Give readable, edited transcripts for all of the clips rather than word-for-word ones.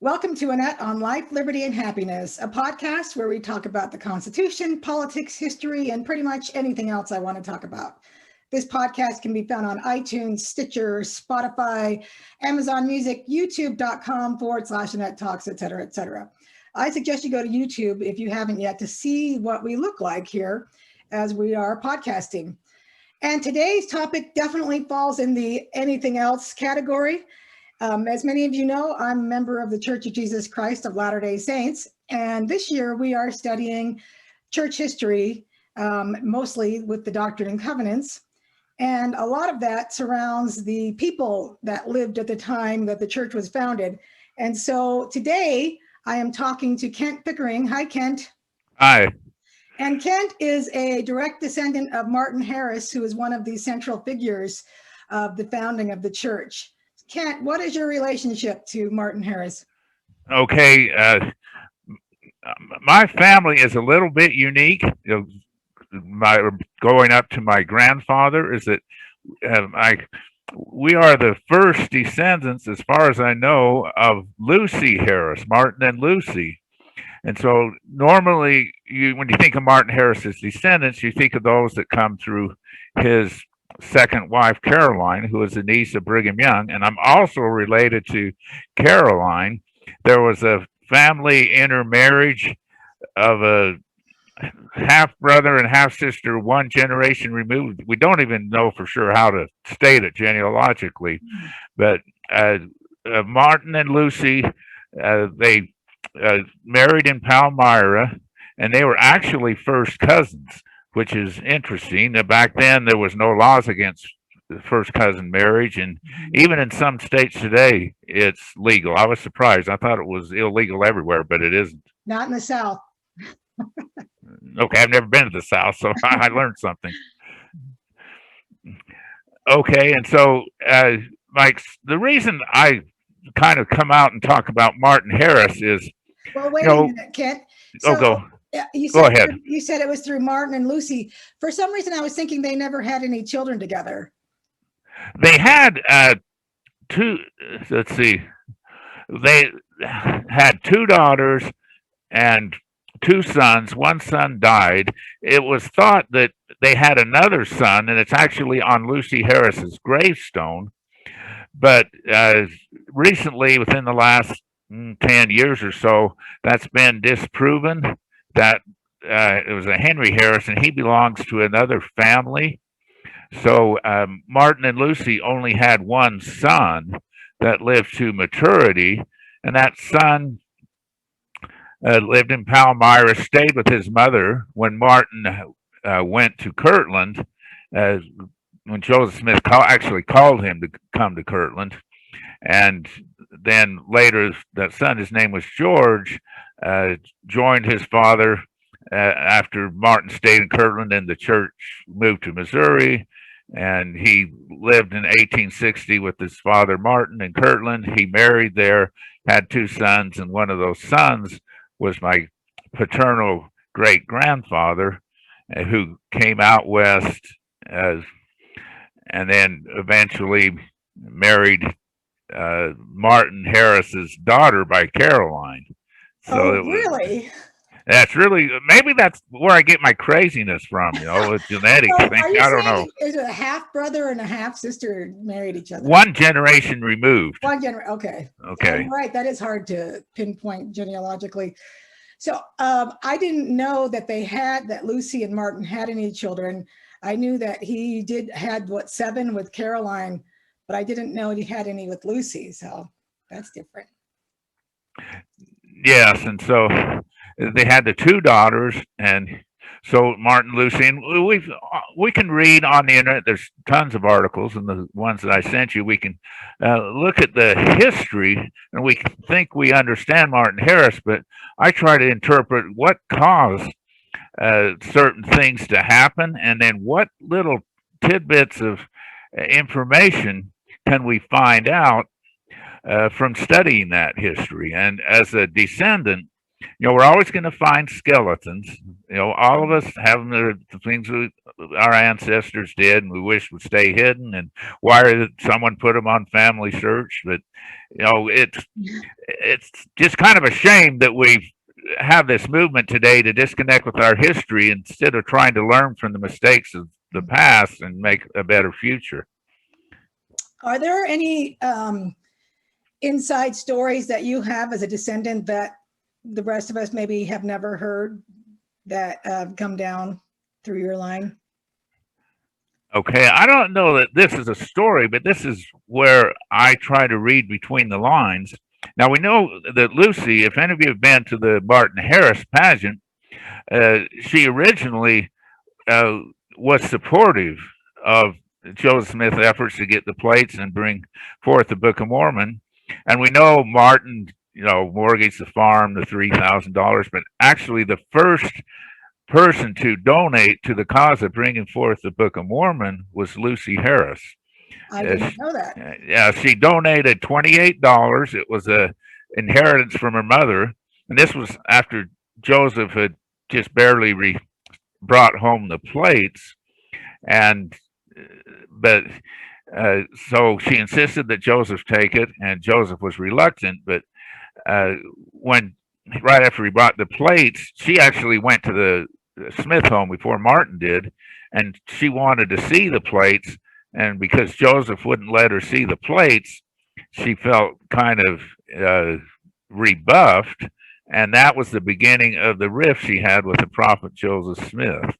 Welcome to Annette on Life, Liberty, and Happiness, a podcast where we talk about the Constitution, politics, history, and pretty much anything else I want to talk about. This podcast can be found on iTunes, Stitcher, Spotify, Amazon Music, youtube.com/Annette Talks, etc., etc. I suggest you go to YouTube if you haven't yet to see what we look like here as we are podcasting. And today's topic definitely falls in the anything else category. As many of you know, I'm a member of the Church of Jesus Christ of Latter-day Saints, and this year we are studying church history, mostly with the Doctrine and Covenants, and a lot of that surrounds the people that lived at the time that the church was founded. And so today I am talking to Kent Pickering. Hi, Kent. Hi. And Kent is a direct descendant of Martin Harris, who is one of the central figures of the founding of the church. Kent, what is your relationship to Martin Harris? Okay. My family is a little bit unique. My going up to my grandfather is that we are the first descendants, as far as I know, of Lucy Harris, Martin and Lucy. And so normally, when you think of Martin Harris's descendants, you think of those that come through his second wife, Caroline, who is a niece of Brigham Young. And I'm also related to Caroline. There was a family intermarriage of a half brother and half sister, one generation removed. We don't even know for sure how to state it genealogically, but Martin and Lucy, they married in Palmyra, and they were actually first cousins, which is interesting. Back then, there was no laws against first cousin marriage, and even in some states today, it's legal. I was surprised. I thought it was illegal everywhere, but it isn't. Not in the South. Okay, I've never been to the South, so I learned something. Okay, and so, Mike, the reason I kind of come out and talk about Martin Harris is, well, wait a minute, Kent. So, go ahead. You said it was through Martin and Lucy. For some reason, I was thinking they never had any children together. They had two. Let's see. They had two daughters and two sons. One son died. It was thought that they had another son, and it's actually on Lucy Harris's gravestone. But recently, within the last 10 years or so, that's been disproven. That it was a Henry Harris, and he belongs to another family. So Martin and Lucy only had one son that lived to maturity, and that son lived in Palmyra, stayed with his mother when Martin went to Kirtland, when Joseph Smith actually called him to come to Kirtland. And then later, that son, his name was George, joined his father after Martin stayed in Kirtland, and the church moved to Missouri. And he lived in 1860 with his father, Martin, in Kirtland. He married there, had two sons, and one of those sons was my paternal great-grandfather, who came out west and then eventually married Martin Harris's daughter by Caroline. So really? Maybe that's where I get my craziness from, with genetic thing. I don't know. Is it a half brother and a half sister married each other? One generation removed. Okay. Okay. Right. That is hard to pinpoint genealogically. So I didn't know that Lucy and Martin had any children. I knew that he had 7 with Caroline, but I didn't know he had any with Lucy. So that's different. Yes. And so they had the two daughters, and so Martin, Lucy, and we can read on the internet. There's tons of articles, and the ones that I sent you, we can look at the history, and we think we understand Martin Harris, but I try to interpret what caused certain things to happen, and then what little tidbits of information can we find out from studying that history. And as a descendant, we're always going to find skeletons. All of us have the things our ancestors did and we wish would stay hidden, and why did someone put them on Family Search? But it's just kind of a shame that we have this movement today to disconnect with our history instead of trying to learn from the mistakes of the past and make a better future. Are there any inside stories that you have as a descendant that the rest of us maybe have never heard that come down through your line? Okay, I don't know that this is a story, but this is where I try to read between the lines. Now, we know that Lucy, if any of you have been to the Martin Harris pageant, she originally was supportive of Joseph Smith's efforts to get the plates and bring forth the Book of Mormon. And we know Martin, mortgaged the farm, the $3,000, but actually the first person to donate to the cause of bringing forth the Book of Mormon was Lucy Harris. I didn't know that. Yeah, she donated $28. It was a inheritance from her mother, and this was after Joseph had just barely brought home the plates, and so she insisted that Joseph take it, and Joseph was reluctant. But when right after he brought the plates, she actually went to the Smith home before Martin did, and she wanted to see the plates. And because Joseph wouldn't let her see the plates, she felt kind of rebuffed. And that was the beginning of the rift she had with the prophet Joseph Smith.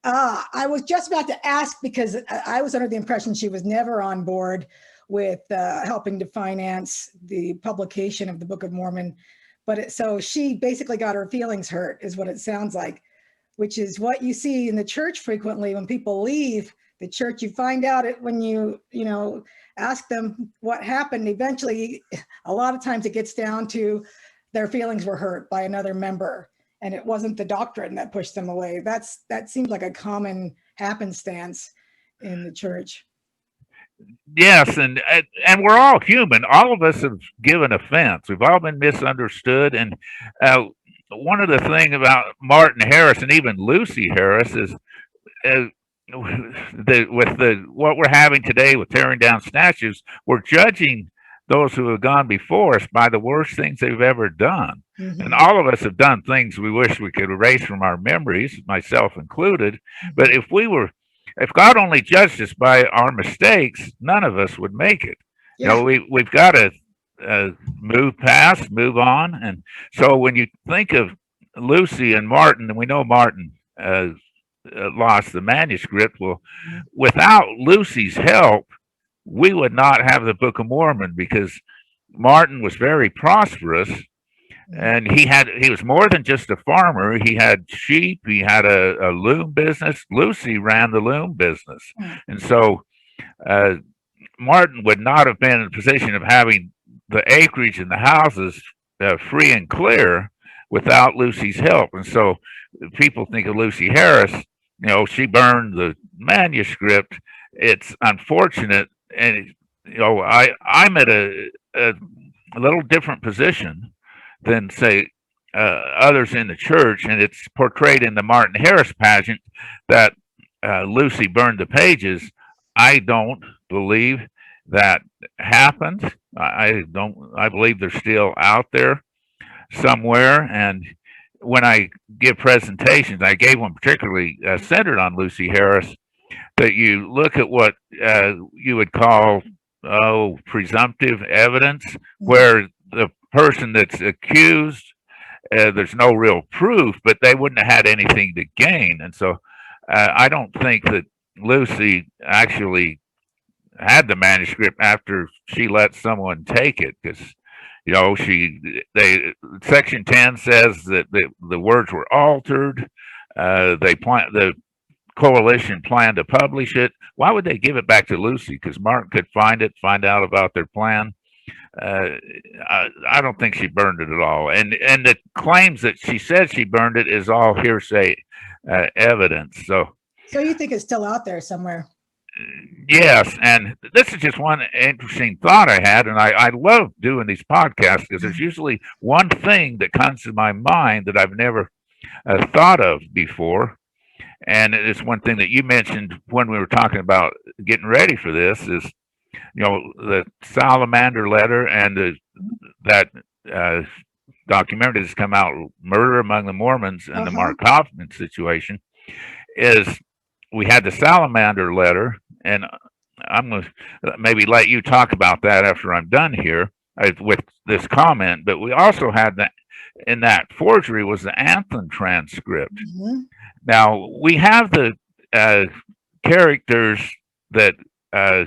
I was just about to ask, because I was under the impression she was never on board with helping to finance the publication of the Book of Mormon. But so she basically got her feelings hurt, is what it sounds like, which is what you see in the church frequently when people leave the church. You find out it when you ask them what happened. Eventually, a lot of times it gets down to their feelings were hurt by another member, and it wasn't the doctrine that pushed them away. That seems like a common happenstance in the church. Yes, and we're all human. All of us have given offense. We've all been misunderstood. And one of the things about Martin Harris and even Lucy Harris is what we're having today with tearing down statues. We're judging those who have gone before us by the worst things they've ever done. Mm-hmm. And all of us have done things we wish we could erase from our memories, myself included. Mm-hmm. But if God only judged us by our mistakes, none of us would make it. Yeah. We've got to move past, move on. And so when you think of Lucy and Martin, and we know Martin lost the manuscript, well, without Lucy's help, we would not have the Book of Mormon, because Martin was very prosperous. And he was more than just a farmer. He had sheep. He had a loom business. Lucy ran the loom business. And so Martin would not have been in a position of having the acreage and the houses free and clear without Lucy's help. And so people think of Lucy Harris, she burned the manuscript. It's unfortunate. And, I'm at a little different position than, say, others in the church, and it's portrayed in the Martin Harris pageant that Lucy burned the pages. I don't believe that happened. I believe they're still out there somewhere. And when I give presentations, I gave one particularly centered on Lucy Harris, that you look at what you would call presumptive evidence, where the person that's accused, there's no real proof, but they wouldn't have had anything to gain. And so I don't think that Lucy actually had the manuscript after she let someone take it, because Section 10 says that the words were altered. The coalition planned to publish it. Why would they give it back to Lucy? Because Martin could find out about their plan. I don't think she burned it at all. And the claims that she said she burned it is all hearsay evidence. So you think it's still out there somewhere? Yes, and this is just one interesting thought I had, and I love doing these podcasts because there's usually one thing that comes to my mind that I've never thought of before, and it's one thing that you mentioned when we were talking about getting ready for this is the Salamander Letter and that uh, documentary that's come out, Murder Among the Mormons, and the Uh-huh. Mark Kaufman situation is we had the Salamander Letter, and I'm going to maybe let you talk about that after I'm done here with this comment. But we also had that in that forgery was the Anthem transcript. Mhm. Now we have the uh, characters that uh,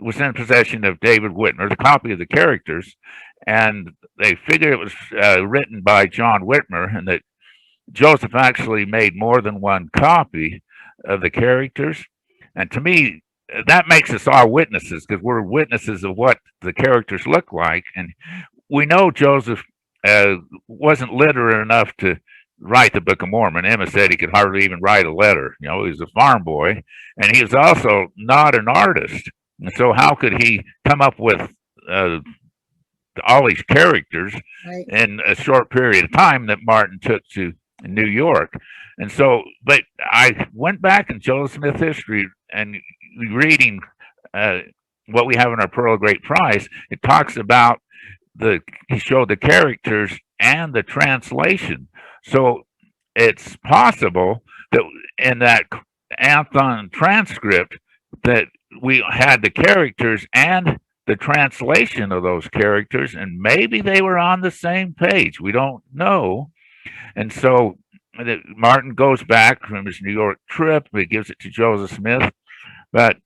was in possession of David Whitmer, the copy of the characters, and they figured it was written by John Whitmer, and that Joseph actually made more than one copy of the characters. And to me, that makes us all witnesses because we're witnesses of what the characters look like. And we know Joseph uh, wasn't literate enough to write the Book of Mormon. Emma said he could hardly even write a letter. He was a farm boy, and he was also not an artist. And so, how could he come up with uh, all these characters Right. in a short period of time that Martin took to New York? And so, but I went back in Joseph Smith history and reading uh, what we have in our Pearl of Great Price. It talks about he showed the characters and the translation. So it's possible that in that Anthon transcript that we had the characters and the translation of those characters, and maybe they were on the same page. We don't know. And so Martin goes back from his New York trip. He gives it to Joseph Smith. But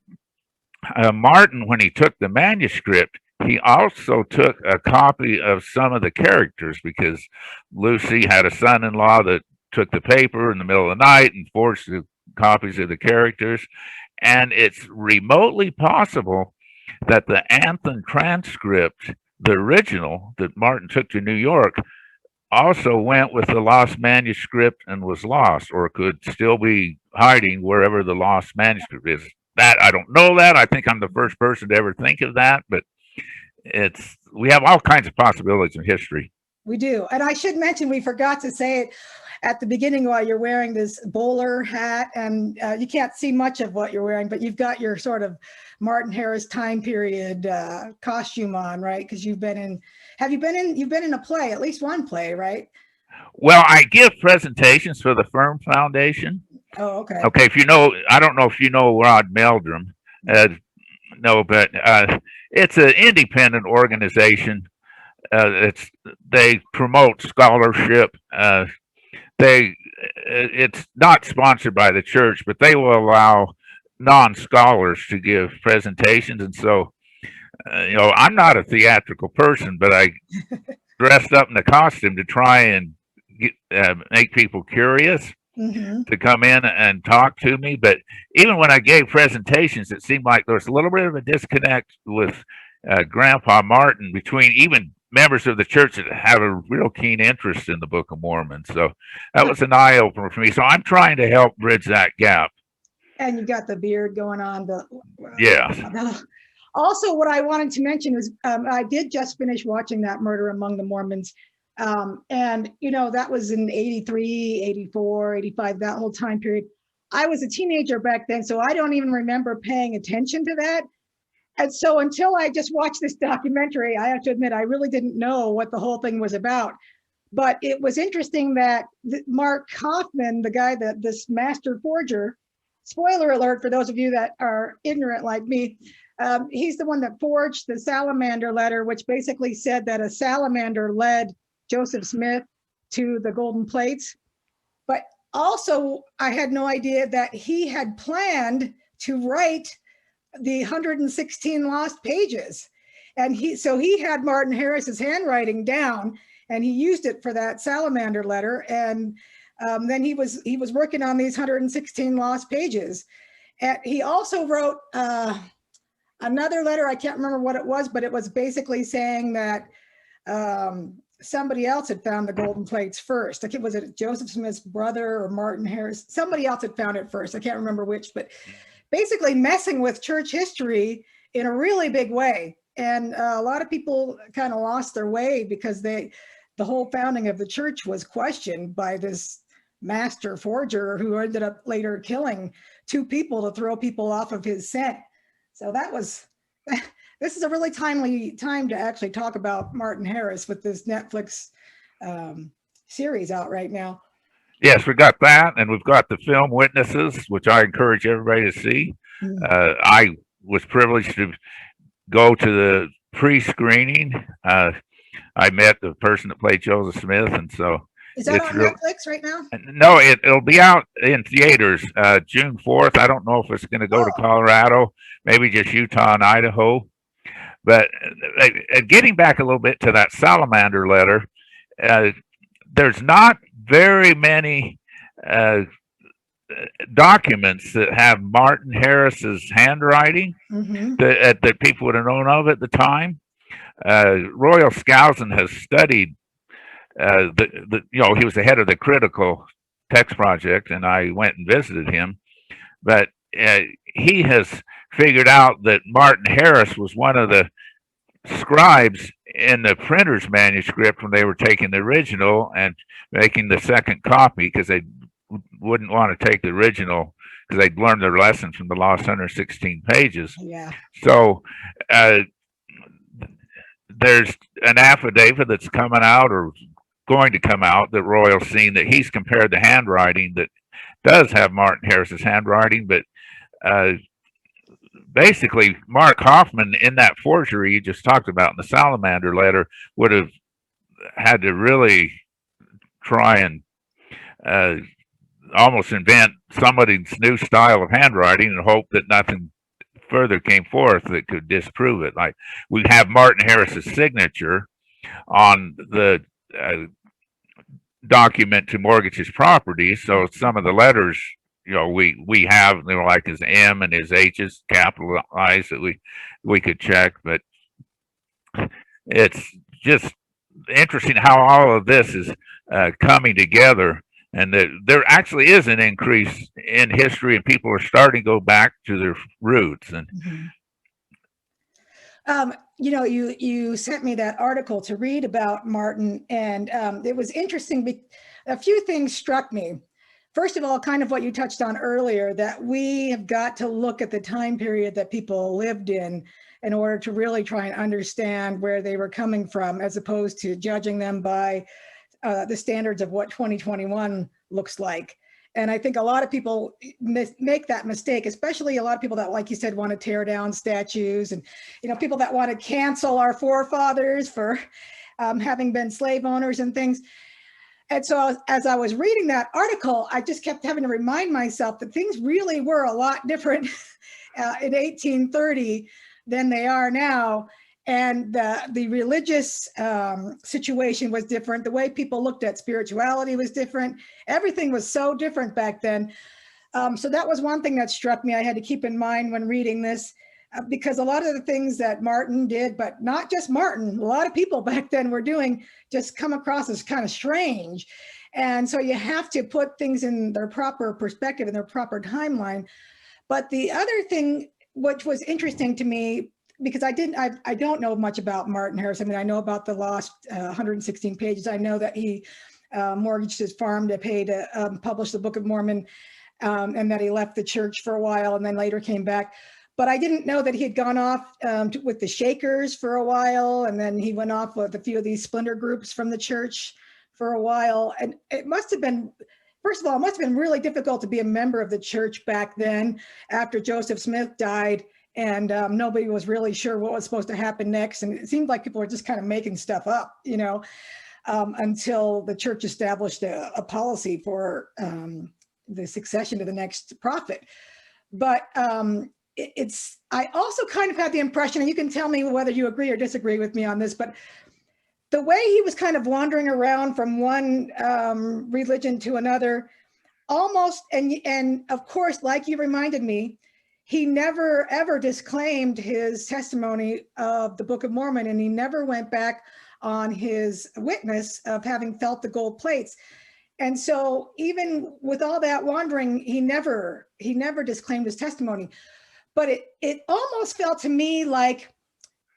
Martin, when he took the manuscript, he also took a copy of some of the characters because Lucy had a son in law that took the paper in the middle of the night and forged the copies of the characters. And it's remotely possible that the Anthem transcript, the original that Martin took to New York, also went with the lost manuscript and was lost, or could still be hiding wherever the lost manuscript is. That I don't know that. I think I'm the first person to ever think of that, but we have all kinds of possibilities in history. We do. And I should mention, we forgot to say it at the beginning while you're wearing this bowler hat, and you can't see much of what you're wearing, but you've got your sort of Martin Harris time period costume on, right? Because you've been in a play, at least one play, right? Well, I give presentations for the Firm Foundation. Oh, okay. Okay, I don't know if you know Rod Meldrum. No, but it's an independent organization. They promote scholarship. It's not sponsored by the church, but they will allow non-scholars to give presentations. And so, I'm not a theatrical person, but I dressed up in a costume to try and make people curious to come in and talk to me. But even when I gave presentations, it seemed like there was a little bit of a disconnect with Grandpa Martin between even members of the church that have a real keen interest in the Book of Mormon. So that was an eye opener for me. So I'm trying to help bridge that gap. And you got the beard going on. Yeah. Also, what I wanted to mention was I did just finish watching that Murder Among the Mormons. And, that was in 83, 84, 85, that whole time period. I was a teenager back then, so I don't even remember paying attention to that. And so until I just watched this documentary, I have to admit, I really didn't know what the whole thing was about. But it was interesting that Mark Kaufman, the guy this master forger, spoiler alert for those of you that are ignorant like me, he's the one that forged the Salamander Letter, which basically said that a salamander led Joseph Smith to the golden plates. But also, I had no idea that he had planned to write the 116 lost pages. And he had Martin Harris's handwriting down, and he used it for that Salamander Letter. And then he was working on these 116 lost pages. And he also wrote another letter. I can't remember what it was, but it was basically saying that somebody else had found the golden plates first. Like, was it Joseph Smith's brother or Martin Harris? Somebody else had found it first. I can't remember which, but basically messing with church history in a really big way. And a lot of people kind of lost their way because the whole founding of the church was questioned by this master forger who ended up later killing 2 people to throw people off of his scent. So this is a really timely time to actually talk about Martin Harris with this Netflix series out right now. Yes, we got that, and we've got the film Witnesses, which I encourage everybody to see. I was privileged to go to the pre-screening. I met the person that played Joseph Smith, and so is that on Netflix right now? No, it'll be out in theaters June 4th. I don't know if it's going to go to Colorado, maybe just Utah and Idaho. But getting back a little bit to that Salamander letter, there's not very many documents that have Martin Harris's handwriting that people would have known of at the time. Royal Skousen has studied he was the head of the critical text project, and I went and visited him. But he has figured out that Martin Harris was one of the scribes in the printer's manuscript when they were taking the original and making the second copy, because they wouldn't want to take the original because they'd learned their lesson from the lost 116 pages. Yeah. So there's an affidavit that's coming out or going to come out that Royal's seen that he's compared the handwriting that does have Martin Harris's handwriting, but basically Mark Hoffman in that forgery you just talked about in the Salamander letter would have had to really try and almost invent somebody's new style of handwriting and hope that nothing further came forth that could disprove it. Like we have Martin Harris's signature on the document to mortgage his property, so some of the letters we have, they were like his M and his H's capitalized that we could check. But it's just interesting how all of this is coming together, and that there actually is an increase in history, and people are starting to go back to their roots. And you sent me that article to read about Martin, and it was interesting. A few things struck me. First of all, kind of what you touched on earlier, that we have got to look at the time period that people lived in order to really try and understand where they were coming from, as opposed to judging them by the standards of what 2021 looks like. And I think a lot of people make that mistake, especially a lot of people that, like you said, want to tear down statues, and people that want to cancel our forefathers for having been slave owners and things. And so as I was reading that article, I just kept having to remind myself that things really were a lot different in 1830 than they are now. And the religious situation was different. The way people looked at spirituality was different. Everything was so different back then. So that was one thing that struck me. I had to keep in mind when reading this, because a lot of the things that Martin did, but not just Martin, a lot of people back then were doing, just come across as kind of strange. And so you have to put things in their proper perspective and their proper timeline. But the other thing, which was interesting to me, because I don't know much about Martin Harris. I mean, I know about the lost 116 pages. I know that he mortgaged his farm to pay to publish the Book of Mormon, and that he left the church for a while and then later came back. But I didn't know that he had gone off with the Shakers for a while, and then he went off with a few of these splinter groups from the church for a while. And it must have been, first of all, it must have been really difficult to be a member of the church back then after Joseph Smith died, and nobody was really sure what was supposed to happen next. And it seemed like people were just kind of making stuff up, until the church established a policy for the succession to the next prophet. But I also kind of had the impression, and you can tell me whether you agree or disagree with me on this, but the way he was kind of wandering around from one religion to another, almost, and of course, like you reminded me, he never ever disclaimed his testimony of the Book of Mormon, and he never went back on his witness of having felt the gold plates. And so even with all that wandering, he never he never disclaimed his testimony. But it almost felt to me like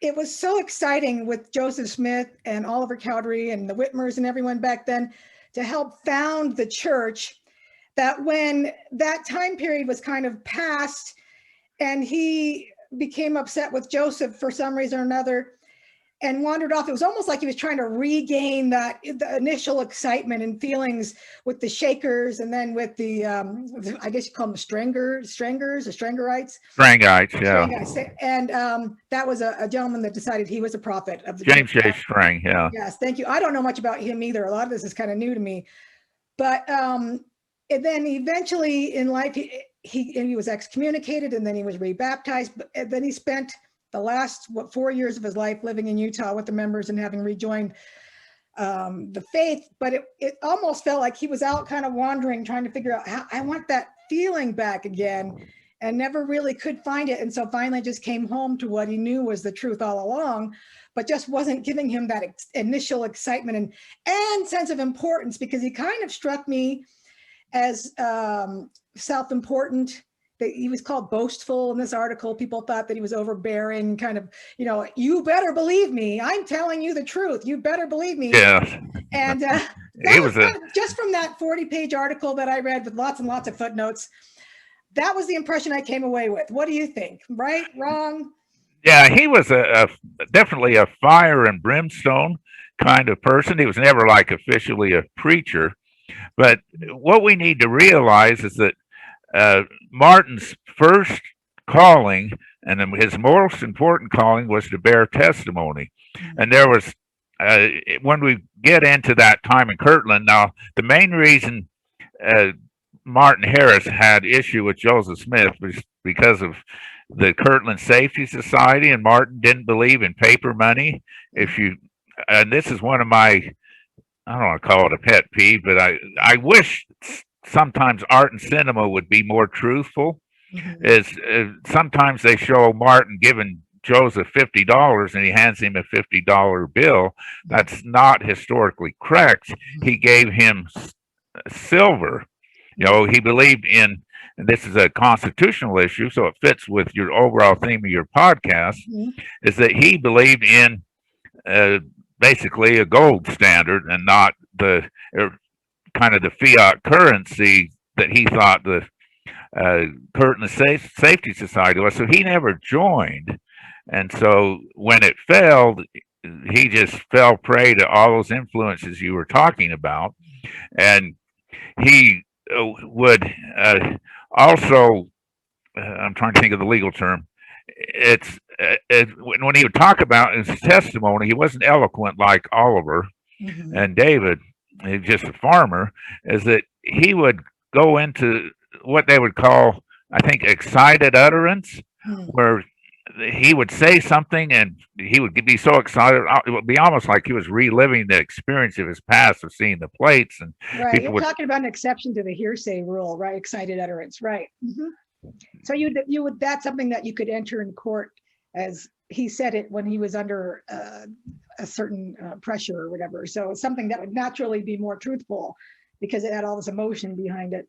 it was so exciting with Joseph Smith and Oliver Cowdery and the Whitmers and everyone back then to help found the church, that when that time period was kind of past and he became upset with Joseph for some reason or another and wandered off, it was almost like he was trying to regain the initial excitement and feelings with the Shakers, and then with the I guess you call them the Strangerites. Strangites, yeah. And that was a gentleman that decided he was a prophet of the James J. Strang, yeah. Yes, thank you. I don't know much about him either. A lot of this is kind of new to me. But and then eventually in life, he was excommunicated, and then he was rebaptized. But then he spent the last 4 years of his life living in Utah with the members and having rejoined the faith. But it almost felt like he was out kind of wandering, trying to figure out how I want that feeling back again, and never really could find it. And so finally just came home to what he knew was the truth all along, but just wasn't giving him that initial excitement and sense of importance, because he kind of struck me as self-important. That he was called boastful in this article. People thought that he was overbearing, kind of, you better believe me. I'm telling you the truth. You better believe me. Yeah. And He was just from that 40-page article that I read with lots and lots of footnotes, that was the impression I came away with. What do you think? Right? Wrong? Yeah, he was definitely a fire and brimstone kind of person. He was never like officially a preacher. But what we need to realize is that Martin's first calling and his most important calling was to bear testimony. And there was, when we get into that time in Kirtland, now the main reason Martin Harris had issue with Joseph Smith was because of the Kirtland Safety Society, and Martin didn't believe in paper money. And this is one of my, I don't want to call it a pet peeve, but I wish sometimes art and cinema would be more truthful. Sometimes they show Martin giving Joseph $50 and he hands him a $50 bill. That's not historically correct. He gave him silver. He believed in, and this is a constitutional issue, so it fits with your overall theme of your podcast, is that he believed in basically a gold standard and not the kind of the fiat currency that he thought the Kirtland Safety Society was. So he never joined. And so when it failed, he just fell prey to all those influences you were talking about. And he would also, I'm trying to think of the legal term, when he would talk about his testimony, he wasn't eloquent like Oliver and David. He's just a farmer. Is that he would go into what they would call, I think, excited utterance, where he would say something and he would be so excited, it would be almost like he was reliving the experience of his past of seeing the plates. And right, you're talking about an exception to the hearsay rule, right? Excited utterance, right? So you would that's something that you could enter in court as he said it when he was under a certain pressure or whatever. So it's something that would naturally be more truthful because it had all this emotion behind it.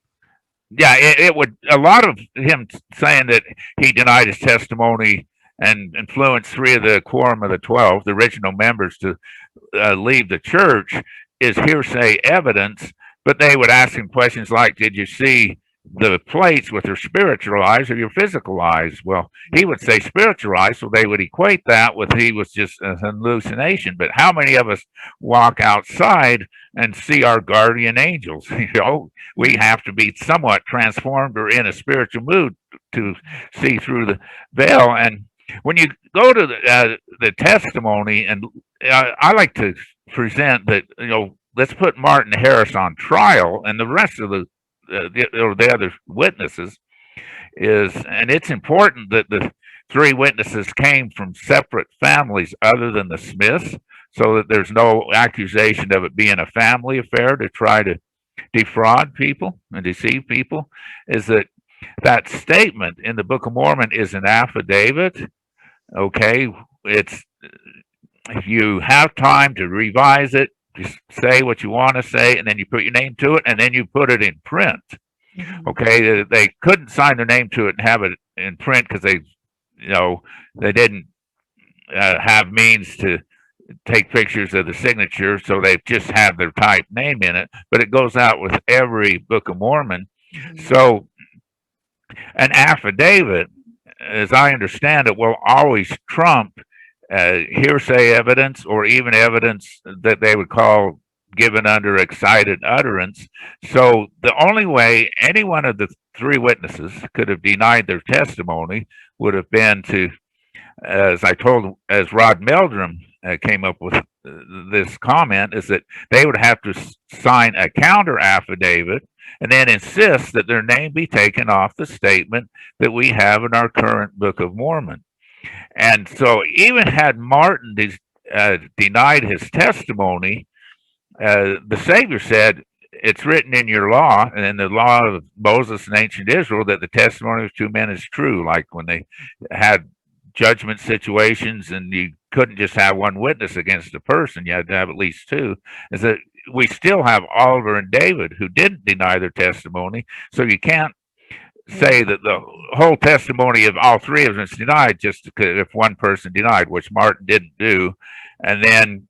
Yeah, it would. A lot of him saying that he denied his testimony and influenced 3 of the quorum of the 12, the original members, to leave the church is hearsay evidence. But they would ask him questions like, "Did you see the plates with your spiritual eyes or your physical eyes?" Well, he would say spiritual eyes, so they would equate that with he was just an hallucination. But how many of us walk outside and see our guardian angels? We have to be somewhat transformed or in a spiritual mood to see through the veil. And when you go to the testimony, and I like to present that, let's put Martin Harris on trial and the rest of the other witnesses and it's important that the 3 witnesses came from separate families other than the Smiths, so that there's no accusation of it being a family affair to try to defraud people and deceive people. Is that statement in the Book of Mormon is an affidavit. Okay, it's, if you have time to revise it, just say what you want to say, and then you put your name to it, and then you put it in print. Mhm. Okay, they couldn't sign their name to it and have it in print because they didn't have means to take pictures of the signature, so they just have their typed name in it. But it goes out with every Book of Mormon. Mhm. So an affidavit, as I understand it, will always trump hearsay evidence or even evidence that they would call given under excited utterance. So the only way any one of the three witnesses could have denied their testimony would have been to, as Rod Meldrum came up with this comment, is that they would have to sign a counter affidavit and then insist that their name be taken off the statement that we have in our current Book of Mormon. And so, even had Martin denied his testimony, the Savior said, "It's written in your law and in the law of Moses and ancient Israel that the testimony of two men is true." Like when they had judgment situations and you couldn't just have one witness against a person, you had to have at least two. Is that we still have Oliver and David who didn't deny their testimony, so you can't say that the whole testimony of all three of them is denied just if one person denied, which Martin didn't do. And then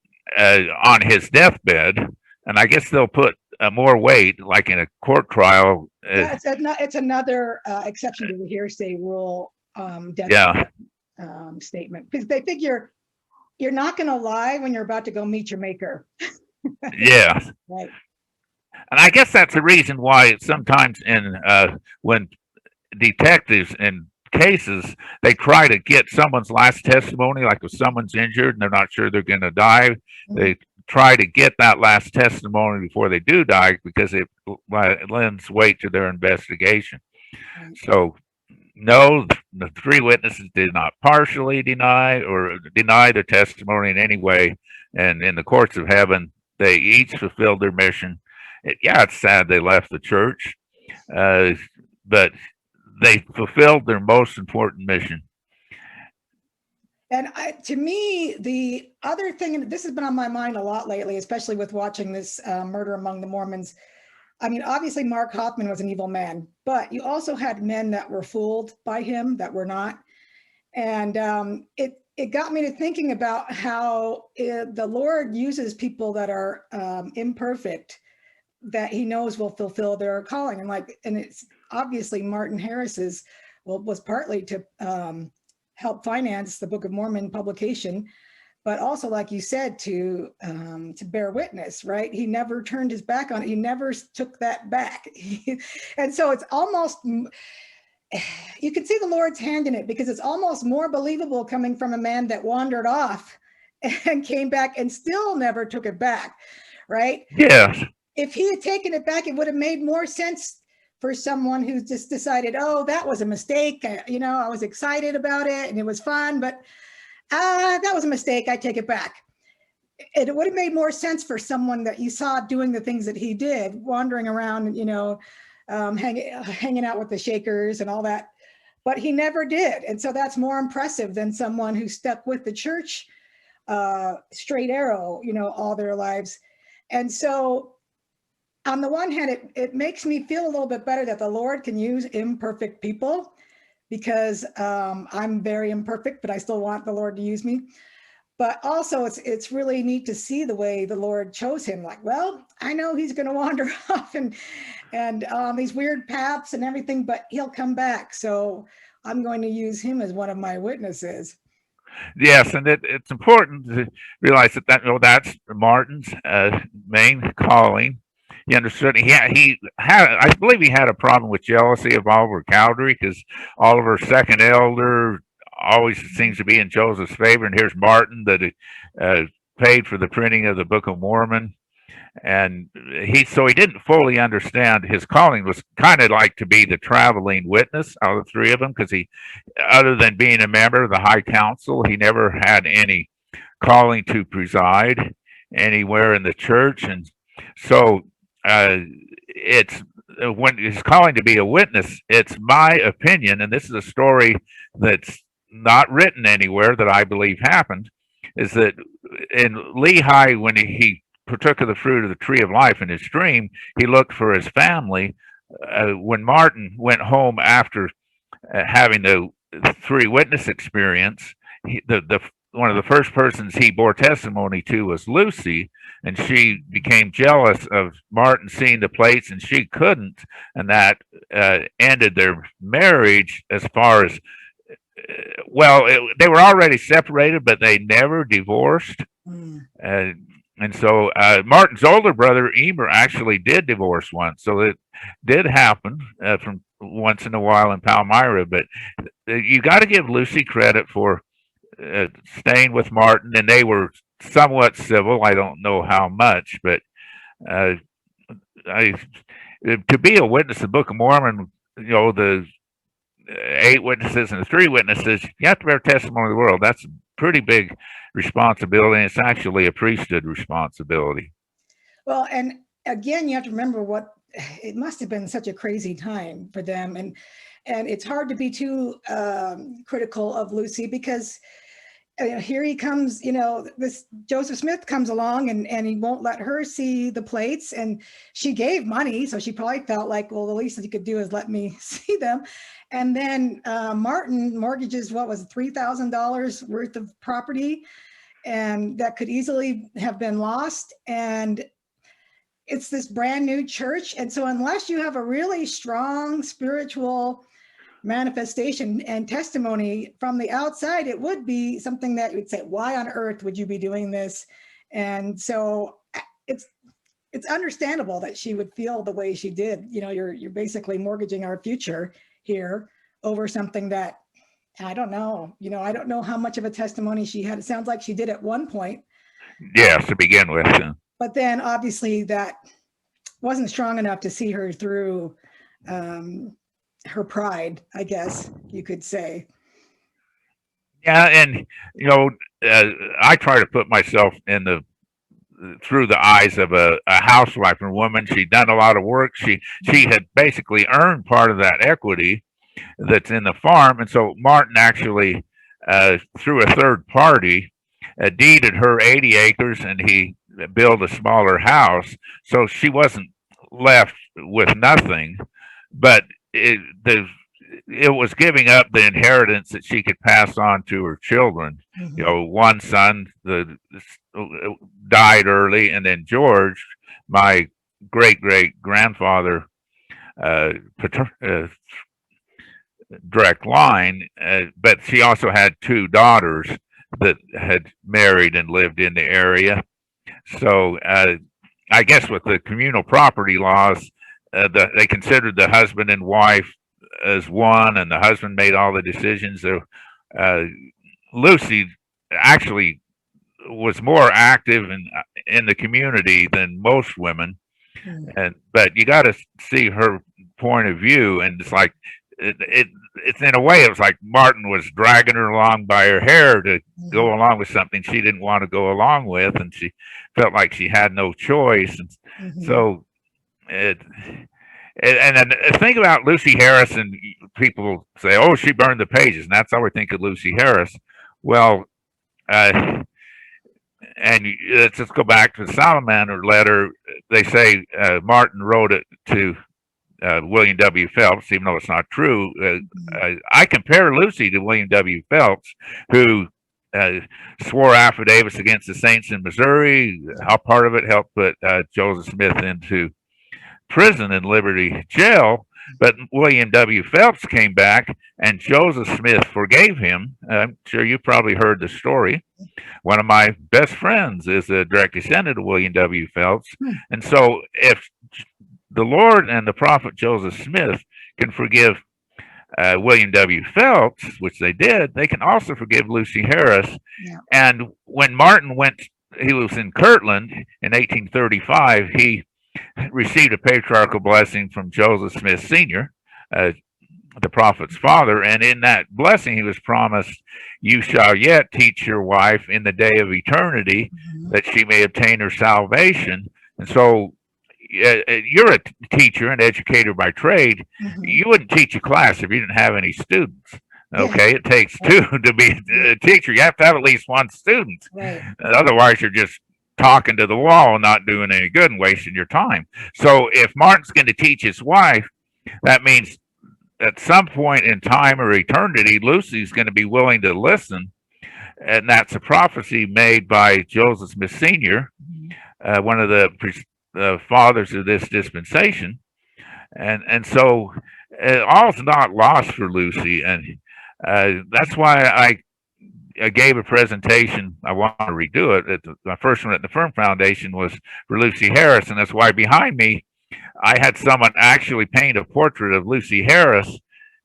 on his deathbed, and I guess they'll put more weight, like in a court trial. Yeah, it's another exception to the hearsay rule. Yeah. Statement, because they figure you're not going to lie when you're about to go meet your maker. Yeah. Right. And I guess that's the reason why sometimes when detectives in cases, they try to get someone's last testimony, like if someone's injured and they're not sure they're going to die, they try to get that last testimony before they do die because it lends weight to their investigation. So no, the three witnesses did not partially deny or deny their testimony in any way, and in the courts of heaven they each fulfilled their mission. It's sad they left the church, but they fulfilled their most important mission. And to me, the other thing, and this has been on my mind a lot lately, especially with watching this Murder Among the Mormons. I mean, obviously, Mark Hoffman was an evil man, but you also had men that were fooled by him that were not. And it got me to thinking about how the Lord uses people that are imperfect, that he knows will fulfill their calling. And it's obviously Martin Harris's was partly to help finance the Book of Mormon publication, but also, like you said, to bear witness, right? He never turned his back on it. He never took that back. And so it's almost, you can see the Lord's hand in it, because it's almost more believable coming from a man that wandered off and came back and still never took it back, right? Yes. If he had taken it back, it would have made more sense for someone who just decided, oh, that was a mistake. I was excited about it and it was fun, but that was a mistake. I take it back. It would have made more sense for someone that you saw doing the things that he did, wandering around, hanging out with the Shakers and all that. But he never did. And so that's more impressive than someone who stuck with the church, straight arrow, all their lives. And so on the one hand, it makes me feel a little bit better that the Lord can use imperfect people, because I'm very imperfect, but I still want the Lord to use me. But also it's really neat to see the way the Lord chose him. Like, well, I know he's going to wander off and these weird paths and everything, but he'll come back. So I'm going to use him as one of my witnesses. Yes, and it's important to realize that's Martin's main calling. He understood. He had. I believe he had a problem with jealousy of Oliver Cowdery, because Oliver's second elder always seems to be in Joseph's favor, and here's Martin that paid for the printing of the Book of Mormon, and he didn't fully understand his calling was kind of like to be the traveling witness out of the three of them, because he, other than being a member of the High Council, he never had any calling to preside anywhere in the church, and so. It's when he's calling to be a witness, it's my opinion, and this is a story that's not written anywhere that I believe happened, is that in Lehi, when he partook of the fruit of the tree of life in his dream, he looked for his family, when Martin went home after having the three witness experience, the one of the first persons he bore testimony to was Lucy, and she became jealous of Martin seeing the plates, and she couldn't, and that ended their marriage. As far as they were already separated, but they never divorced. Mm. And so Martin's older brother Emer actually did divorce once, so it did happen from once in a while in Palmyra. But you got to give Lucy credit for staying with Martin, and they were somewhat civil. I don't know how much, but uh, I to be a witness of the Book of Mormon, the 8 witnesses and the 3 witnesses, you have to bear testimony of the world. That's a pretty big responsibility, and it's actually a priesthood responsibility. Well, and again, you have to remember it must have been such a crazy time for them, and it's hard to be too critical of Lucy, because here he comes, this Joseph Smith comes along, and he won't let her see the plates, and she gave money, so she probably felt like, well, the least that you could do is let me see them. And then Martin mortgages, what was it, $3,000 worth of property, and that could easily have been lost. And it's this brand new church, and so unless you have a really strong spiritual manifestation and testimony from the outside, it would be something that you would say, why on earth would you be doing this? And so it's understandable that she would feel the way she did. You're basically mortgaging our future here over something that I don't know. I don't know how much of a testimony she had. It sounds like she did at one point. Yes, to begin with. But then obviously that wasn't strong enough to see her through her pride, I guess you could say. Yeah, and I try to put myself through the eyes of a housewife and woman. She'd done a lot of work. She had basically earned part of that equity that's in the farm, and so Martin actually, through a third party, deeded her 80 acres, and he built a smaller house, so she wasn't left with nothing, but it was giving up the inheritance that she could pass on to her children. Mm-hmm. One son died early, and then George, my great grandfather, direct line, but she also had 2 daughters that had married and lived in the area. So I guess with the communal property laws, they considered the husband and wife as one, and the husband made all the decisions. So Lucy actually was more active in the community than most women, but you got to see her point of view, and it's like it's in a way it was like Martin was dragging her along by her hair to go along with something she didn't want to go along with, and she felt like she had no choice. And so and the thing about Lucy Harris, and people say, oh, she burned the pages, and that's how we think of Lucy Harris. Well, and let's just go back to the Salamander Letter. They say Martin wrote it to William W. Phelps, even though it's not true. I compare Lucy to William W. Phelps, who swore affidavits against the saints in Missouri. How part of it helped put Joseph Smith into prison and Liberty Jail. But William W. Phelps came back, and Joseph Smith forgave him. I'm sure you probably heard the story. One of my best friends is a direct descendant of William W. Phelps. And so if the Lord and the prophet Joseph Smith can forgive William W. Phelps, which they did, they can also forgive Lucy Harris. Yeah. And when Martin he was in Kirtland in 1835, he received a patriarchal blessing from Joseph Smith Sr., the prophet's father, and in that blessing he was promised, you shall yet teach your wife in the day of eternity that she may obtain her salvation. And so you're a teacher and educator by trade. You wouldn't teach a class if you didn't have any students. Okay, it takes 2 to be a teacher. You have to have at least 1 student. Right. Otherwise, you're just talking to the wall, not doing any good and wasting your time. So if Martin's going to teach his wife, that means at some point in time or eternity, Lucy's going to be willing to listen. And that's a prophecy made by Joseph Smith Sr., one of the fathers of this dispensation. And so all's not lost for Lucy. And that's why I gave a presentation. I want to redo it. My first one at the Firm Foundation was for Lucy Harris, and that's why behind me I had someone actually paint a portrait of Lucy Harris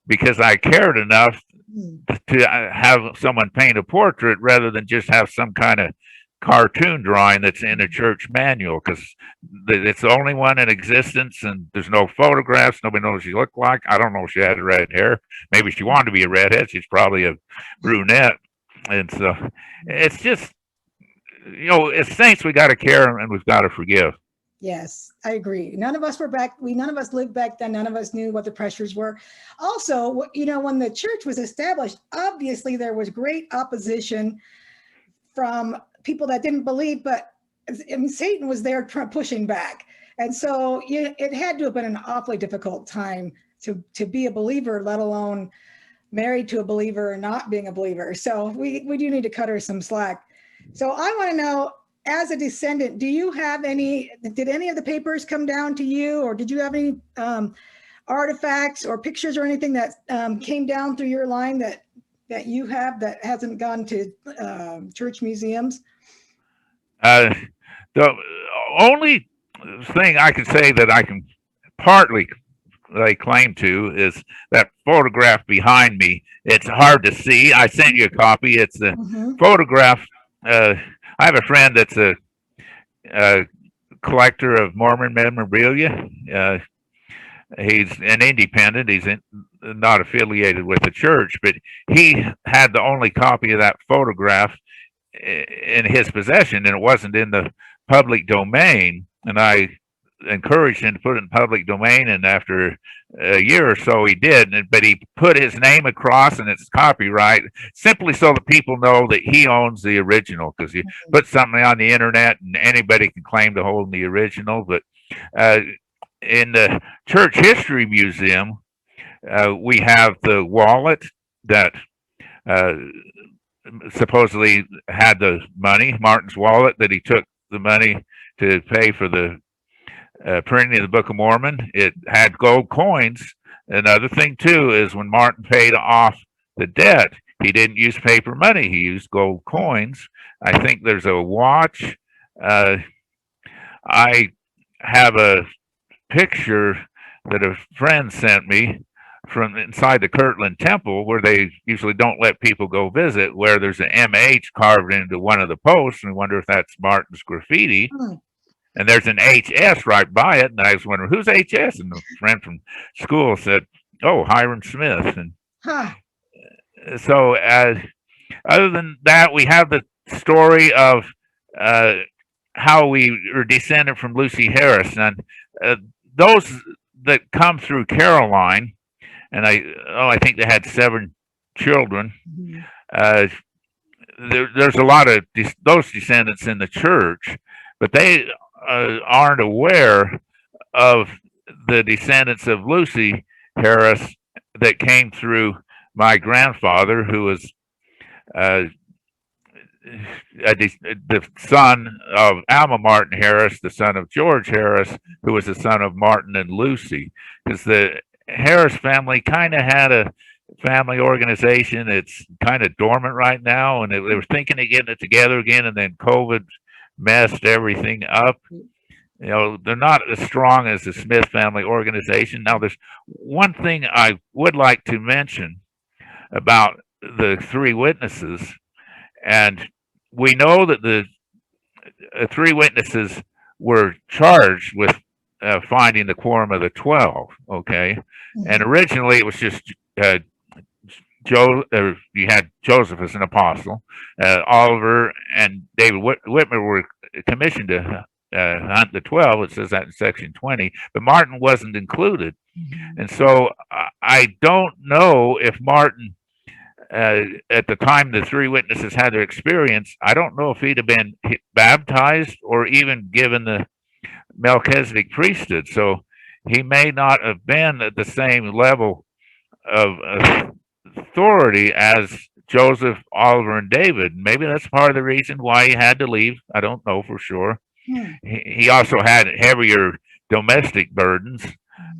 because I cared enough to have someone paint a portrait rather than just have some kind of cartoon drawing that's in a church manual, because it's the only one in existence and there's no photographs. Nobody knows what she looked like. I don't know if she had red hair. Maybe she wanted to be a redhead. She's probably a brunette. And so it's just, as saints, we got to care and we've got to forgive. Yes, I agree. None of us were back. None of us lived back then. None of us knew what the pressures were. Also, when the church was established, obviously there was great opposition from people that didn't believe, but Satan was there pushing back. And so it had to have been an awfully difficult time to be a believer, let alone married to a believer or not being a believer. So we do need to cut her some slack. So I want to know, as a descendant, did any of the papers come down to you, or did you have any artifacts or pictures or anything that came down through your line that you have that hasn't gone to church museums? The only thing I can say that I can partly lay claim to is that photograph behind me. It's hard to see. I sent you a copy. It's a photograph. I have a friend that's a collector of Mormon memorabilia. He's an independent. He's not affiliated with the church, but he had the only copy of that photograph in his possession, and it wasn't in the public domain. And I encouraged him to put it in public domain, and after a year or so he did, but he put his name across and it's copyright, simply so that people know that he owns the original, because you put something on the internet and anybody can claim to hold the original. But in the Church History Museum, we have the wallet that supposedly had the money, Martin's wallet, that he took the money to pay for the printing of the Book of Mormon. It had gold coins. Another thing too is when Martin paid off the debt, he didn't use paper money. He used gold coins. I think there's a watch. I have a picture that a friend sent me from inside the Kirtland Temple, where they usually don't let people go visit, where there's an MH carved into one of the posts, and we wonder if that's Martin's graffiti. And there's an HS right by it, and I was wondering, who's HS? And a friend from school said, "Oh, Hiram Smith." And so, other than that, we have the story of how we are descended from Lucy Harris, and those that come through Caroline, and I think they had 7 children. There's a lot of those descendants in the church, but they aren't aware of the descendants of Lucy Harris that came through my grandfather, who was the son of Alma Martin Harris, the son of George Harris, who was the son of Martin and Lucy. Because the Harris family kind of had a family organization. It's kind of dormant right now, and they were thinking of getting it together again, and then COVID messed everything up. They're not as strong as the Smith family organization. Now, there's one thing I would like to mention about the 3 witnesses, and we know that the 3 witnesses were charged with finding the quorum of the 12. Okay, and originally it was just you had Joseph as an apostle, Oliver and David Whitmer were commissioned to hunt the 12. It says that in section 20, but Martin wasn't included. And so I don't know if Martin, at the time the 3 witnesses had their experience, I don't know if he'd have been baptized or even given the Melchizedek priesthood. So he may not have been at the same level of authority as Joseph, Oliver, and David. Maybe that's part of the reason why he had to leave. I don't know for sure. He also had heavier domestic burdens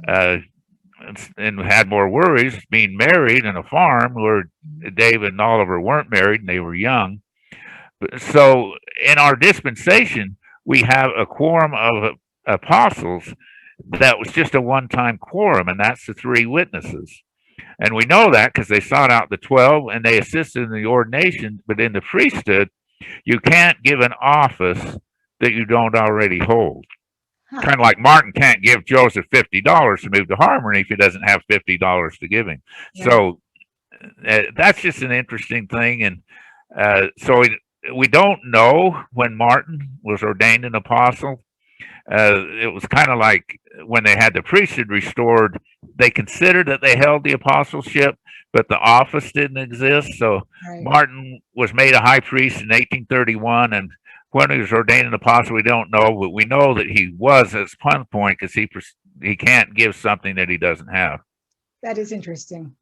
uh, and had more worries being married in a farm where David and Oliver weren't married and they were young. So in our dispensation, we have a quorum of apostles that was just a one-time quorum, and that's the three witnesses. And we know that because they sought out the 12 and they assisted in the ordination. But in the priesthood, you can't give an office that you don't already hold. Kind of like Martin can't give Joseph $50 to move to Harmony if he doesn't have $50 to give him. Yeah. So that's just an interesting thing. And so we don't know when Martin was ordained an apostle. It was kind of like when they had the priesthood restored, they considered that they held the apostleship, but the office didn't exist. So Martin was made a high priest in 1831, and when he was ordained an apostle, we don't know, but we know that he was at one point because he can't give something that he doesn't have. That is interesting.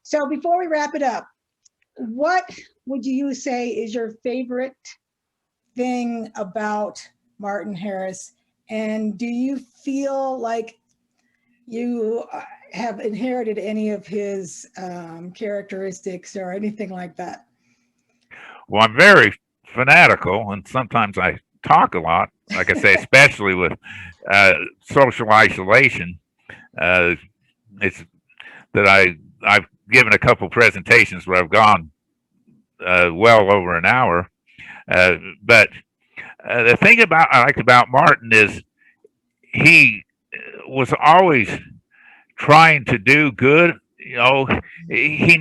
So before we wrap it up, what would you say is your favorite thing about Martin Harris? And do you feel like you have inherited any of his characteristics or anything like that? Well, I'm very fanatical, and sometimes I talk a lot, like I say, especially with social isolation. It's that I've given a couple presentations where I've gone well over an hour. But the thing I like about Martin is he was always trying to do good. You know, he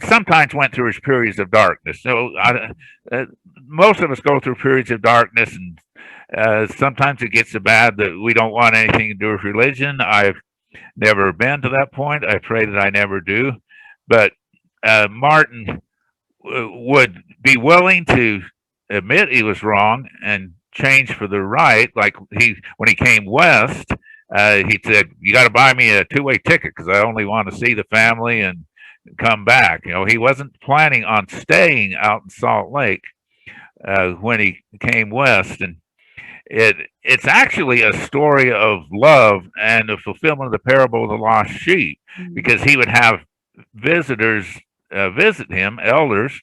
sometimes went through his periods of darkness. So most of us go through periods of darkness, and sometimes it gets so bad that we don't want anything to do with religion. I've never been to that point. I pray that I never do. But Martin would be willing to admit he was wrong and change for the right. Like when he came west, he said, "You got to buy me a two-way ticket because I only want to see the family and come back." You know, he wasn't planning on staying out in Salt Lake when he came west, and it's actually a story of love and the fulfillment of the parable of the lost sheep, because he would have visitors visit him, elders,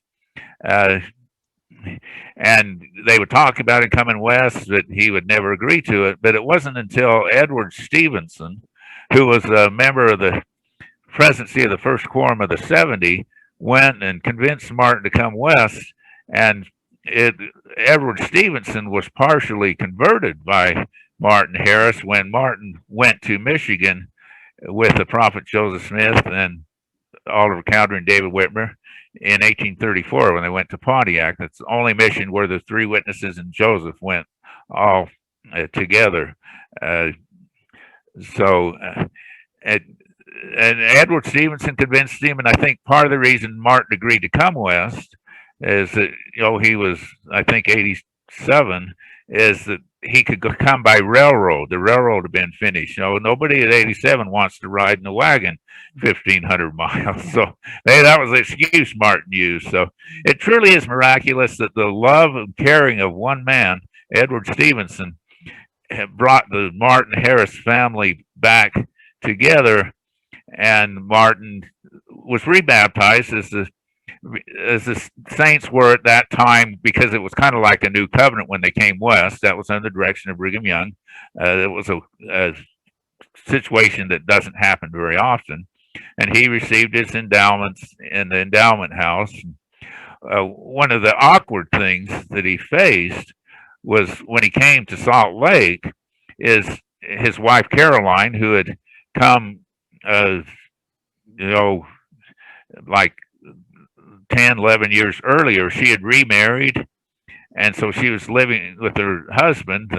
and they would talk about it coming west, but he would never agree to it. But it wasn't until Edward Stevenson, who was a member of the presidency of the first quorum of the 70, went and convinced Martin to come west. And Edward Stevenson was partially converted by Martin Harris when Martin went to Michigan with the prophet Joseph Smith and Oliver Cowdery and David Whitmer in 1834 when they went to Pontiac. That's the only mission where the three witnesses and Joseph went all together. And Edward Stevenson convinced him, and I think part of the reason Martin agreed to come west is that, you know, he was, I think, 87, is that he could come by railroad. The railroad had been finished. You know, nobody at 87 wants to ride in a wagon 1,500 miles. So that was the excuse Martin used. So it truly is miraculous that the love and caring of one man, Edward Stevenson, brought the Martin Harris family back together, and Martin was rebaptized as the saints were at that time, because it was kind of like a new covenant when they came west. That was under the direction of Brigham Young. It was a situation that doesn't happen very often, and he received his endowments in the endowment house. One of the awkward things that he faced was when he came to Salt Lake, is his wife Caroline, who had come, like 10, 11 years earlier. She had remarried, and so she was living with her husband.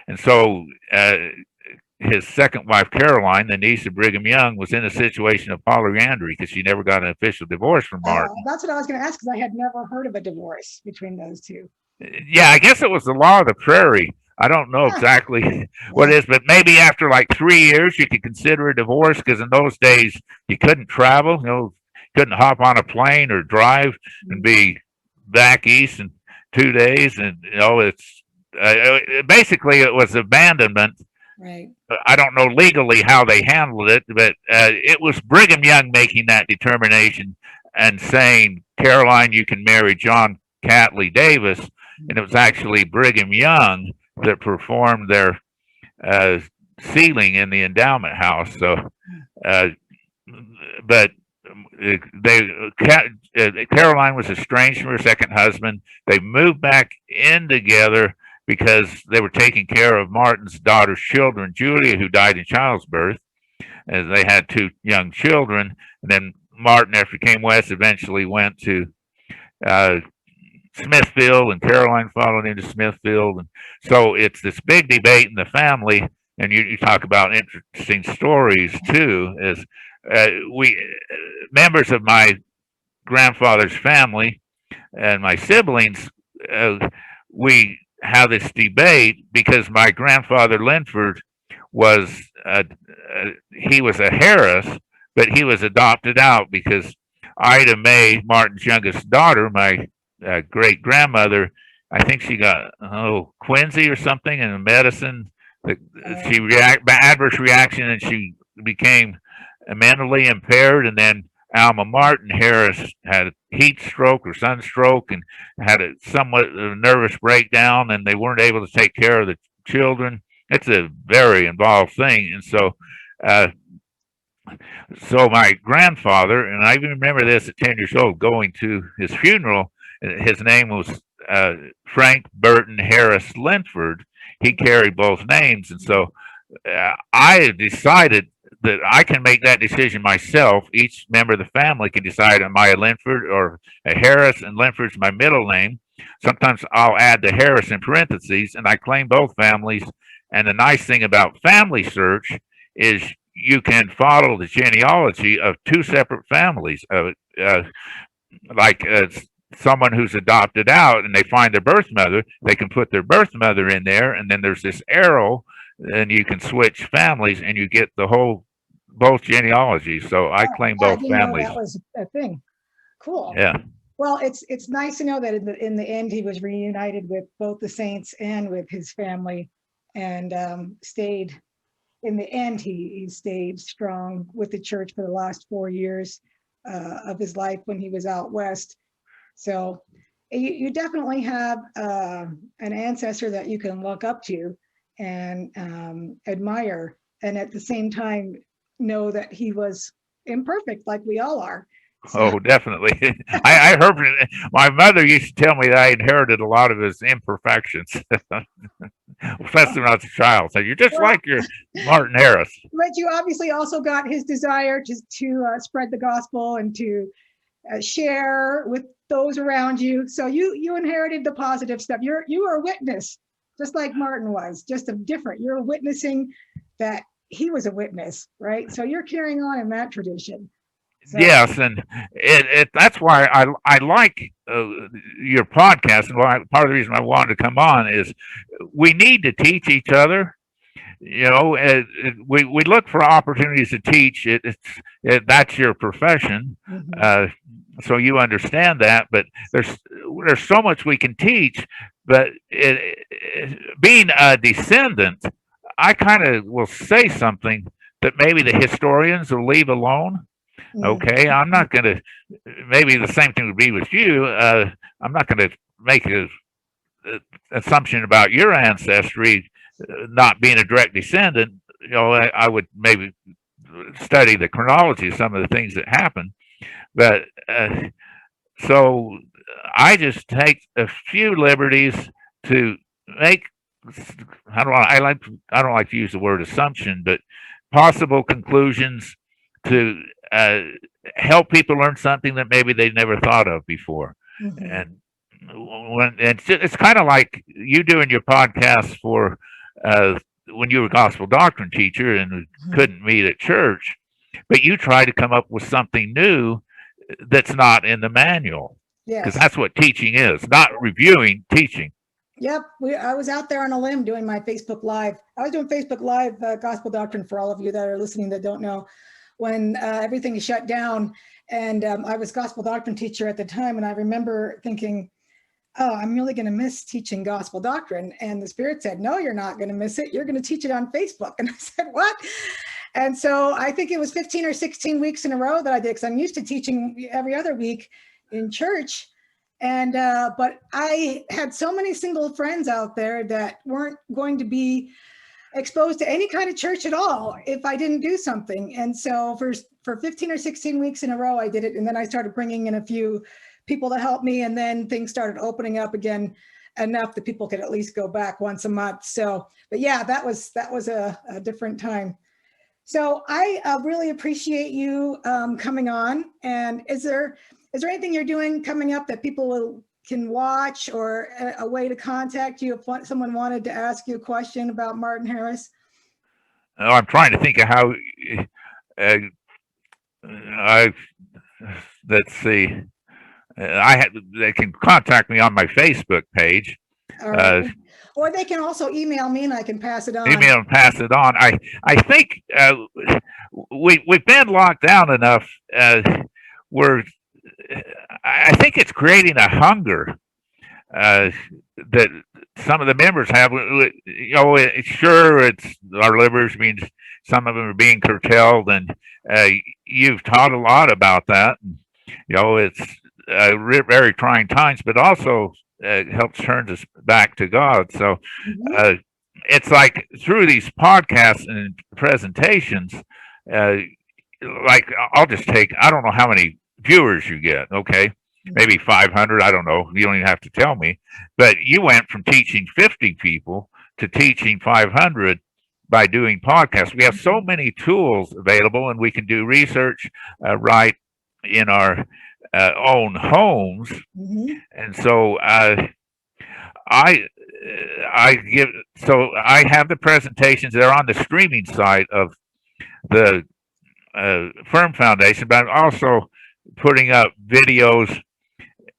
And so his second wife, Caroline, the niece of Brigham Young, was in a situation of polyandry because she never got an official divorce from Martin. That's what I was going to ask, because I had never heard of a divorce between those two. Yeah, I guess it was the law of the prairie I don't know Huh. exactly what it is, but maybe after like 3 years, you could consider a divorce because in those days you couldn't travel. Couldn't hop on a plane or drive and be back east in 2 days, and it's basically it was abandonment. Right. I don't know legally how they handled it, but it was Brigham Young making that determination and saying, Caroline, you can marry John Catley Davis. And it was actually Brigham Young that performed their uh, sealing in the endowment house. So, uh, but Caroline was estranged from her second husband. They moved back in together because they were taking care of Martin's daughter's children, Julia, who died in childbirth, as they had two young children. And then Martin, after he came west, eventually went to uh, Smithfield, and Caroline followed into Smithfield. And so it's this big debate in the family. And you talk about interesting stories too, is we members of my grandfather's family and my siblings, we have this debate because my grandfather Linford was he was a Harris, but he was adopted out because Ida Mae, Martin's youngest daughter, my great grandmother, I think she got quinsy or something in medicine. She adverse reaction, and she became mentally impaired. And then Alma Martin Harris had a heat stroke or sunstroke and had a somewhat nervous breakdown, and they weren't able to take care of the children. It's a very involved thing, and so my grandfather, and I even remember this at 10 years old, going to his funeral. His name was Frank Burton Harris Linford. He carried both names, and so I decided that I can make that decision myself. Each member of the family can decide, am I a Linford or a Harris, and Linford's my middle name. Sometimes I'll add the Harris in parentheses, and I claim both families. And the nice thing about Family Search is you can follow the genealogy of two separate families. Like someone who's adopted out and they find their birth mother, they can put their birth mother in there, and then there's this arrow, and you can switch families, and you get both genealogies. So I claim both didn't know families. that was a thing. Cool. Yeah. Well, it's nice to know that in the end he was reunited with both the saints and with his family, and stayed. In the end, he stayed strong with the church for the last 4 years of his life when he was out west. So you definitely have an ancestor that you can look up to and admire, and at the same time know that he was imperfect, like we all are. Oh, definitely. I heard my mother used to tell me that I inherited a lot of his imperfections, especially when I was a child. So you're just like your Martin Harris. But you obviously also got his desire to spread the gospel and to share with those around you. So you inherited the positive stuff. You are a witness, just like Martin was, just a different. You're witnessing that he was a witness, right? So you're carrying on in that tradition. So. Yes, and that's why I like your podcast, and part of the reason I wanted to come on is we need to teach each other. We look for opportunities to teach. That's your profession, so you understand that. But there's so much we can teach. But being a descendant, I kind of will say something that maybe the historians will leave alone. Okay, I'm not going to. Maybe the same thing would be with you. I'm not going to make an assumption about your ancestry not being a direct descendant. I would maybe study the chronology of some of the things that happened, but so I just take a few liberties to make. I don't like to use the word assumption, but possible conclusions to help people learn something that maybe they never thought of before. And it's kind of like you doing your podcast for when you were a gospel doctrine teacher and couldn't meet at church, but you try to come up with something new that's not in the manual, because that's what teaching is, not reviewing, teaching. Yep, I was out there on a limb doing my Facebook Live. I was doing Facebook Live Gospel Doctrine for all of you that are listening that don't know, when everything shut down. And I was Gospel Doctrine teacher at the time, and I remember thinking, oh, I'm really going to miss teaching Gospel Doctrine. And the Spirit said, no, you're not going to miss it. You're going to teach it on Facebook. And I said, what? And so I think it was 15 or 16 weeks in a row that I did, because I'm used to teaching every other week in church. And but I had so many single friends out there that weren't going to be exposed to any kind of church at all if I didn't do something. And so for 15 or 16 weeks in a row, I did it. And then I started bringing in a few people to help me. And then things started opening up again enough that people could at least go back once a month. So, but yeah, that was a different time. So I really appreciate you coming on. And is there anything you're doing coming up that people can watch, or a way to contact you if someone wanted to ask you a question about Martin Harris? Oh, I'm trying to think of how. I let's see. They can contact me on my Facebook page. All right. Or they can also email me and I can pass it on. Email and pass it on. I think we've been locked down enough. I think it's creating a hunger that some of the members have. Sure, it's our livers means some of them are being curtailed, and you've taught a lot about that. And, it's very trying times, but also helps turn us back to God. So it's like through these podcasts and presentations, like I'll just take, I don't know how many viewers you get, okay? Maybe 500, I don't know. You don't even have to tell me. But you went from teaching 50 people to teaching 500 by doing podcasts. We have so many tools available, and we can do research right in our own homes. And so I have the presentations. They're on the streaming side of the Firm Foundation, but I'm also putting up videos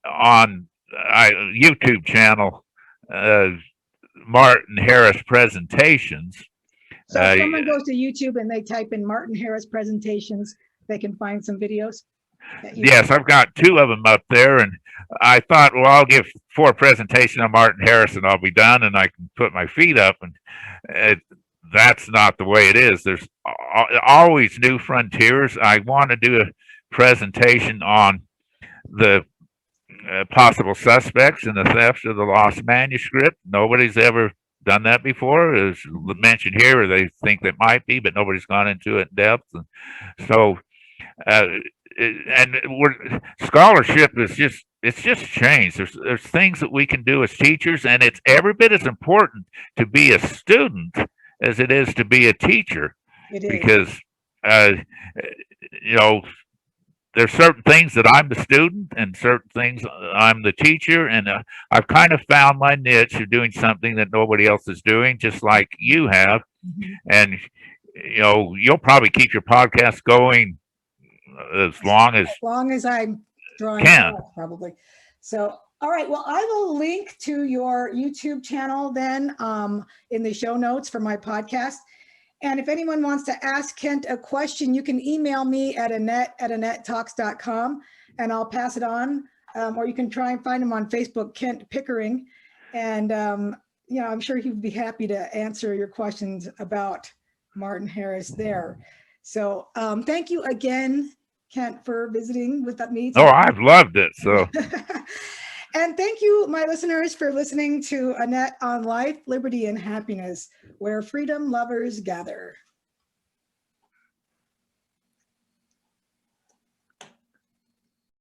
on YouTube channel, Martin Harris Presentations. So if someone goes to YouTube and they type in Martin Harris Presentations, they can find some videos? Yes, I've got 2 of them up there, and I thought, well, I'll give 4 presentations on Martin Harris and I'll be done, and I can put my feet up. And that's not the way it is. There's always new frontiers. I want to do a presentation on the possible suspects in the theft of the lost manuscript. Nobody's ever done that before. It's mentioned here, or they think they might be, but nobody's gone into it in depth. And so, scholarship is just changed. There's things that we can do as teachers, and it's every bit as important to be a student as it is to be a teacher. Because there's certain things that I'm the student, and certain things I'm the teacher, and I've kind of found my niche of doing something that nobody else is doing, just like you have. And you'll probably keep your podcast going as long as I'm drawing probably. So, all right. Well, I will link to your YouTube channel then in the show notes for my podcast. And if anyone wants to ask Kent a question, you can email me at annette@annettetalks.com, and I'll pass it on. Or you can try and find him on Facebook, Kent Pickering. And, I'm sure he would be happy to answer your questions about Martin Harris there. So thank you again, Kent, for visiting with me today. Oh, I've loved it. So. And thank you, my listeners, for listening to Annette on Life, Liberty, and Happiness, where freedom lovers gather.